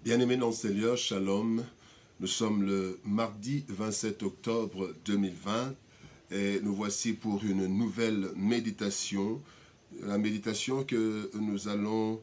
Bien-aimés dans le Seigneur, Shalom. Nous sommes le mardi 27 octobre 2020 et nous voici pour une nouvelle méditation. La méditation que nous allons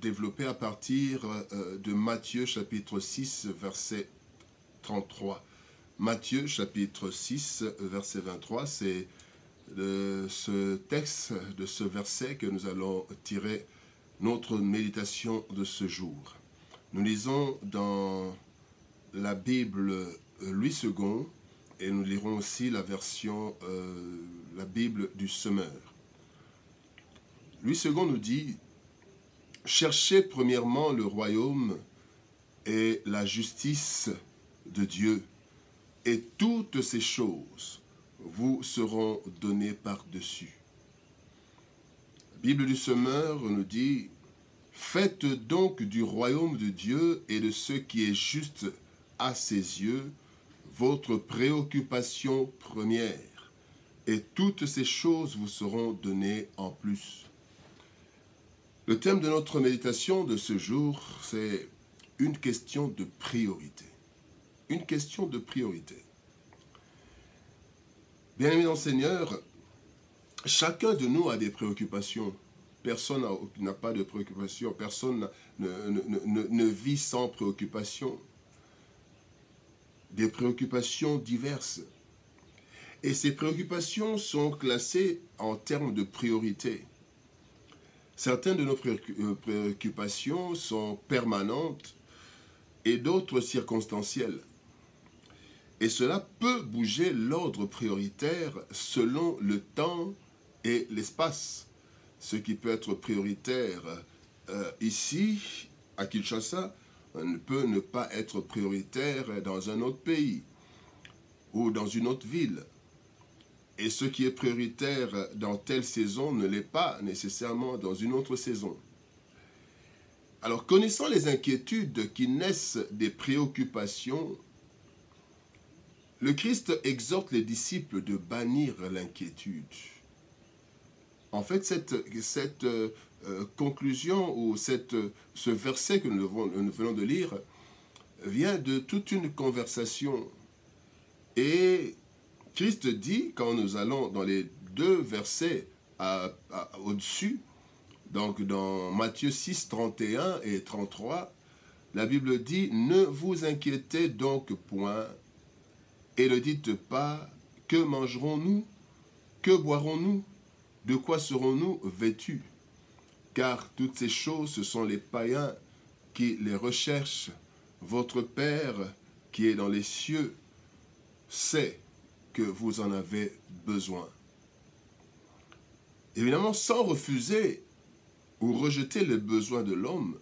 développer à partir de Matthieu chapitre 6 verset 33. Matthieu chapitre 6 verset 23, c'est de ce texte, de ce verset que nous allons tirer notre méditation de ce jour. Nous lisons dans la Bible Louis II et nous lirons aussi la version, la Bible du Semeur. Louis II nous dit « Cherchez premièrement le royaume et la justice de Dieu, et toutes ces choses vous seront données par-dessus. » La Bible du Semeur nous dit « Faites donc du royaume de Dieu et de ce qui est juste à ses yeux votre préoccupation première, et toutes ces choses vous seront données en plus. » Le thème de notre méditation de ce jour, c'est une question de priorité. Une question de priorité. Bien-aimés dans le Seigneur, chacun de nous a des préoccupations. Personne n'a pas de préoccupation, personne ne vit sans préoccupation. Des préoccupations diverses. Et ces préoccupations sont classées en termes de priorité. Certaines de nos préoccupations sont permanentes et d'autres circonstancielles. Et cela peut bouger l'ordre prioritaire selon le temps et l'espace. Ce qui peut être prioritaire ici, à Kinshasa, peut ne pas être prioritaire dans un autre pays ou dans une autre ville. Et ce qui est prioritaire dans telle saison ne l'est pas nécessairement dans une autre saison. Alors, connaissant les inquiétudes qui naissent des préoccupations, le Christ exhorte les disciples de bannir l'inquiétude. En fait, cette conclusion ou ce verset que nous venons de lire vient de toute une conversation. Et Christ dit, quand nous allons dans les deux versets au-dessus, donc dans Matthieu 6, 31 et 33, la Bible dit « Ne vous inquiétez donc point et ne dites pas « Que mangerons-nous? Que boirons-nous? De quoi serons-nous vêtus? Car toutes ces choses, ce sont les païens qui les recherchent. Votre Père qui est dans les cieux sait que vous en avez besoin. » Évidemment, sans refuser ou rejeter les besoins de l'homme,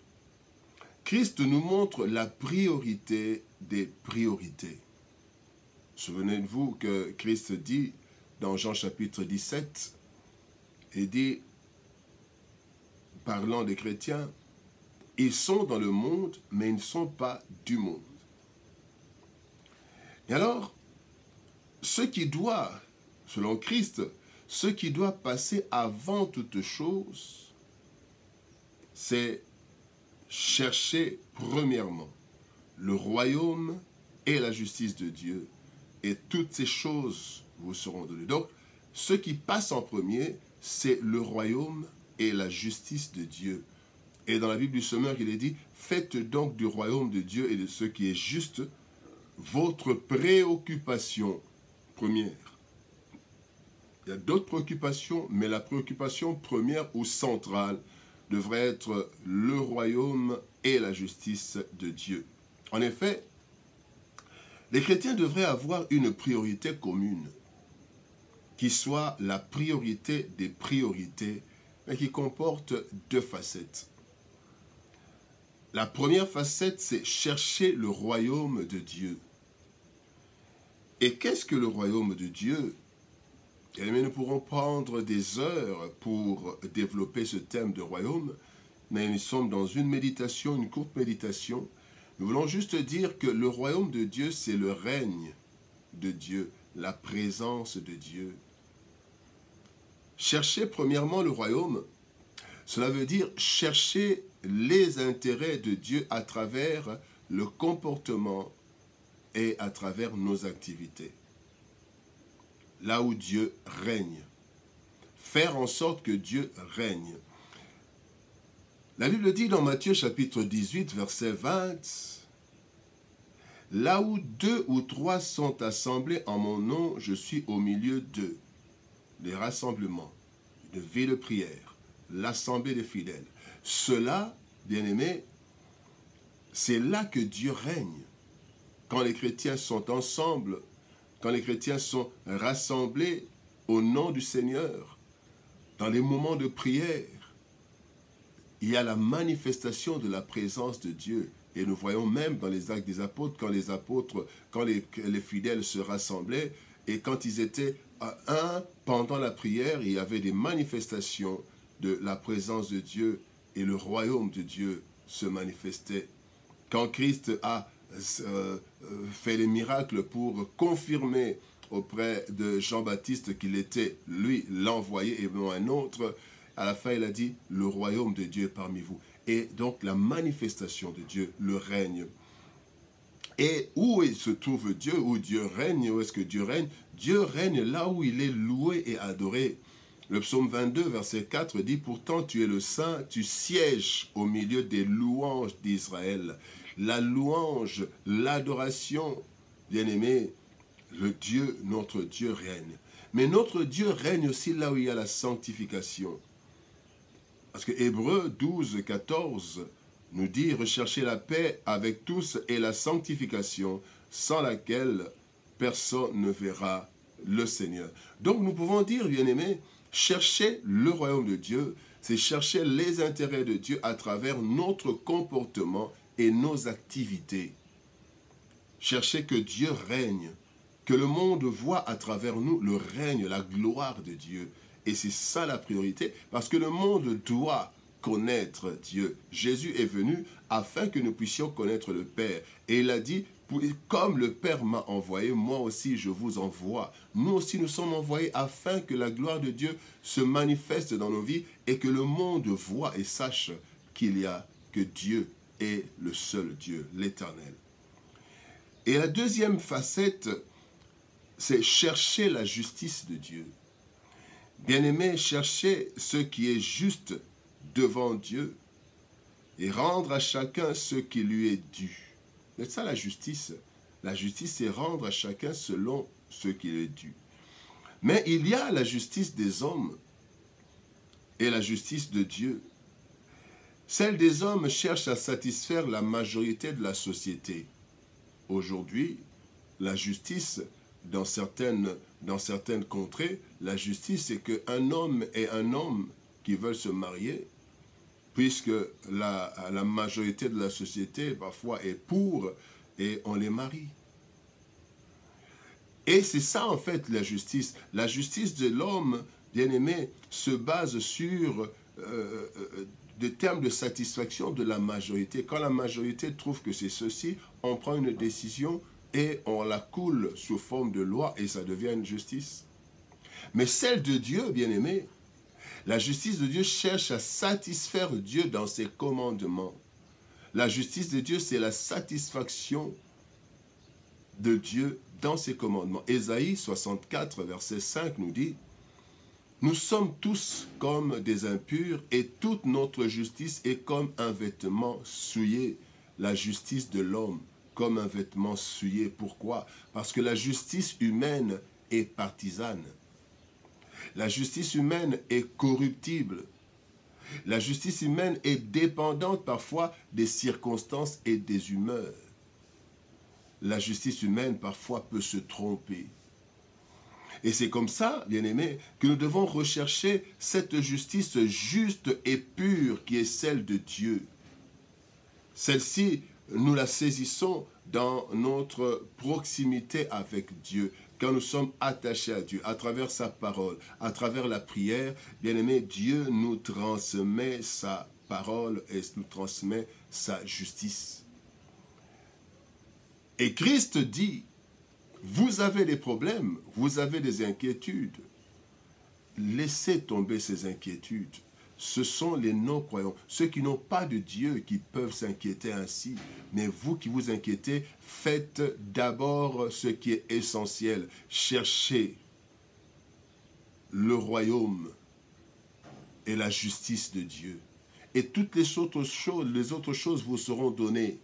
Christ nous montre la priorité des priorités. Souvenez-vous que Christ dit dans Jean chapitre 17, il dit, parlant des chrétiens, ils sont dans le monde, mais ils ne sont pas du monde. Et alors, ce qui doit, selon Christ, ce qui doit passer avant toute chose, c'est chercher premièrement le royaume et la justice de Dieu, et toutes ces choses vous seront données. Donc, ce qui passe en premier, c'est le royaume et la justice de Dieu. Et dans la Bible du Semeur, il est dit, faites donc du royaume de Dieu et de ce qui est juste votre préoccupation première. Il y a d'autres préoccupations, mais la préoccupation première ou centrale devrait être le royaume et la justice de Dieu. En effet, les chrétiens devraient avoir une priorité commune, qui soit la priorité des priorités, mais qui comporte deux facettes. La première facette, c'est chercher le royaume de Dieu. Et qu'est-ce que le royaume de Dieu? Eh bien, nous pourrons prendre des heures pour développer ce thème de royaume, mais nous sommes dans une méditation, une courte méditation. Nous voulons juste dire que le royaume de Dieu, c'est le règne de Dieu, la présence de Dieu. Chercher premièrement le royaume, cela veut dire chercher les intérêts de Dieu à travers le comportement et à travers nos activités. Là où Dieu règne. Faire en sorte que Dieu règne. La Bible dit dans Matthieu chapitre 18, verset 20, « Là où 2 ou 3 sont assemblés en mon nom, je suis au milieu d'eux. » Les rassemblements, de vie de prière, l'assemblée des fidèles. Cela, bien-aimés, c'est là que Dieu règne. Quand les chrétiens sont ensemble, quand les chrétiens sont rassemblés au nom du Seigneur, dans les moments de prière, il y a la manifestation de la présence de Dieu. Et nous voyons même dans les actes des apôtres, quand les fidèles se rassemblaient, et quand ils étaient un pendant la prière, il y avait des manifestations de la présence de Dieu, et le royaume de Dieu se manifestait. Quand Christ a fait les miracles pour confirmer auprès de Jean-Baptiste qu'il était, lui, l'envoyé et non un autre, à la fin, il a dit, le royaume de Dieu est parmi vous. Et donc, la manifestation de Dieu, le règne. Et où se trouve Dieu, où Dieu règne, où est-ce que Dieu règne? Dieu règne là où il est loué et adoré. Le psaume 22, verset 4 dit, « Pourtant tu es le Saint, tu sièges au milieu des louanges d'Israël. » La louange, l'adoration, bien-aimé, notre Dieu règne. Mais notre Dieu règne aussi là où il y a la sanctification. Parce que Hébreux 12, 14 nous dit « Recherchez la paix avec tous et la sanctification, sans laquelle personne ne verra le Seigneur. » Donc nous pouvons dire, bien-aimés, chercher le royaume de Dieu, c'est chercher les intérêts de Dieu à travers notre comportement et nos activités. Chercher que Dieu règne, que le monde voit à travers nous le règne, la gloire de Dieu. Et c'est ça la priorité, parce que le monde doit connaître Dieu. Jésus est venu afin que nous puissions connaître le Père. Et il a dit, comme le Père m'a envoyé, moi aussi je vous envoie. Nous aussi nous sommes envoyés afin que la gloire de Dieu se manifeste dans nos vies et que le monde voit et sache que Dieu est le seul Dieu, l'Éternel. Et la deuxième facette, c'est chercher la justice de Dieu. Bien-aimé, chercher ce qui est juste devant Dieu et rendre à chacun ce qui lui est dû. C'est ça la justice. La justice, c'est rendre à chacun selon ce qui lui est dû. Mais il y a la justice des hommes et la justice de Dieu. Celle des hommes cherche à satisfaire la majorité de la société. Aujourd'hui, la justice, dans certaines contrées, la justice, c'est qu'un homme et un homme qui veulent se marier, puisque la majorité de la société, parfois, est pour, et on les marie. Et c'est ça, en fait, la justice. La justice de l'homme, bien-aimé, se base sur des termes de satisfaction de la majorité. Quand la majorité trouve que c'est ceci, on prend une décision et on la coule sous forme de loi et ça devient une justice. Mais celle de Dieu, bien-aimé, la justice de Dieu cherche à satisfaire Dieu dans ses commandements. La justice de Dieu, c'est la satisfaction de Dieu dans ses commandements. Ésaïe 64, verset 5 nous dit, « Nous sommes tous comme des impurs et toute notre justice est comme un vêtement souillé. » La justice de l'homme comme un vêtement souillé. Pourquoi? Parce que la justice humaine est partisane. La justice humaine est corruptible. La justice humaine est dépendante parfois des circonstances et des humeurs. La justice humaine parfois peut se tromper. Et c'est comme ça, bien-aimés, que nous devons rechercher cette justice juste et pure qui est celle de Dieu. Celle-ci, nous la saisissons dans notre proximité avec Dieu, quand nous sommes attachés à Dieu, à travers sa parole, à travers la prière. Bien-aimés, Dieu nous transmet sa parole et nous transmet sa justice. Et Christ dit, vous avez des problèmes, vous avez des inquiétudes. Laissez tomber ces inquiétudes. ce sont les non-croyants, ceux qui n'ont pas de Dieu qui peuvent s'inquiéter ainsi. Mais vous qui vous inquiétez, faites d'abord ce qui est essentiel. Cherchez le royaume et la justice de Dieu. Et toutes les autres choses vous seront données.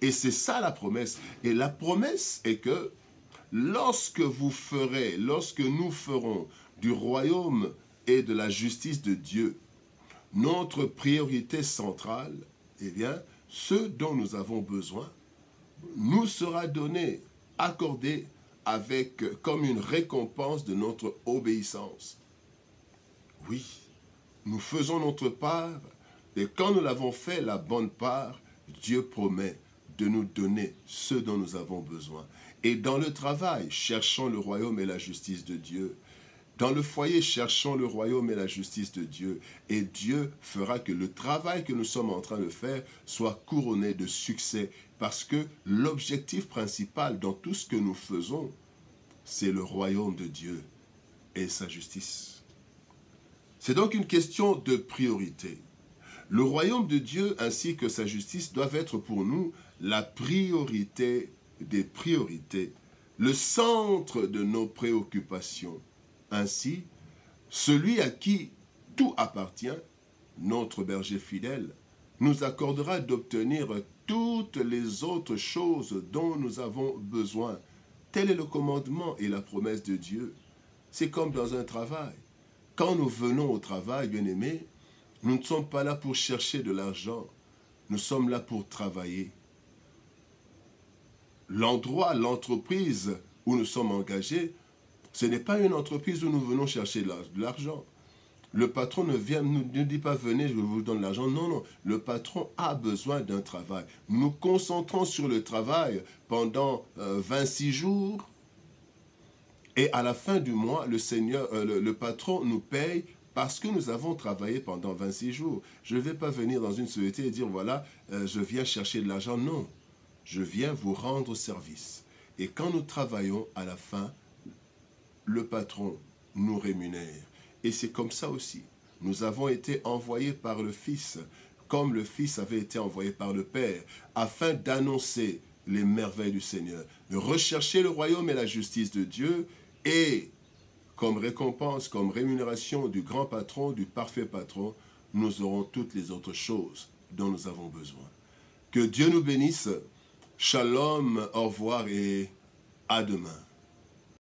Et c'est ça la promesse. Et la promesse est que lorsque nous ferons du royaume et de la justice de Dieu notre priorité centrale, eh bien, ce dont nous avons besoin nous sera donné, accordé comme une récompense de notre obéissance. Oui, nous faisons notre part, et quand nous l'avons fait, la bonne part, Dieu promet de nous donner ce dont nous avons besoin. Et dans le travail, cherchons le royaume et la justice de Dieu. Dans le foyer, cherchons le royaume et la justice de Dieu. Et Dieu fera que le travail que nous sommes en train de faire soit couronné de succès. Parce que l'objectif principal dans tout ce que nous faisons, c'est le royaume de Dieu et sa justice. C'est donc une question de priorité. Le royaume de Dieu ainsi que sa justice doivent être pour nous la priorité des priorités, le centre de nos préoccupations. Ainsi, celui à qui tout appartient, notre berger fidèle, nous accordera d'obtenir toutes les autres choses dont nous avons besoin. Tel est le commandement et la promesse de Dieu. C'est comme dans un travail. Quand nous venons au travail, bien-aimés, nous ne sommes pas là pour chercher de l'argent. Nous sommes là pour travailler. L'endroit, l'entreprise où nous sommes engagés, ce n'est pas une entreprise où nous venons chercher de l'argent. Le patron ne dit pas « venez, je vous donne l'argent ». Non, non. Le patron a besoin d'un travail. Nous nous concentrons sur le travail pendant 26 jours. Et à la fin du mois, le patron nous paye parce que nous avons travaillé pendant 26 jours. Je ne vais pas venir dans une société et dire « voilà, je viens chercher de l'argent ». Non. Je viens vous rendre service. Et quand nous travaillons, à la fin, le patron nous rémunère. Et c'est comme ça aussi. Nous avons été envoyés par le Fils, comme le Fils avait été envoyé par le Père, afin d'annoncer les merveilles du Seigneur, de rechercher le royaume et la justice de Dieu, et comme récompense, comme rémunération du grand patron, du parfait patron, nous aurons toutes les autres choses dont nous avons besoin. Que Dieu nous bénisse. Shalom, au revoir et à demain.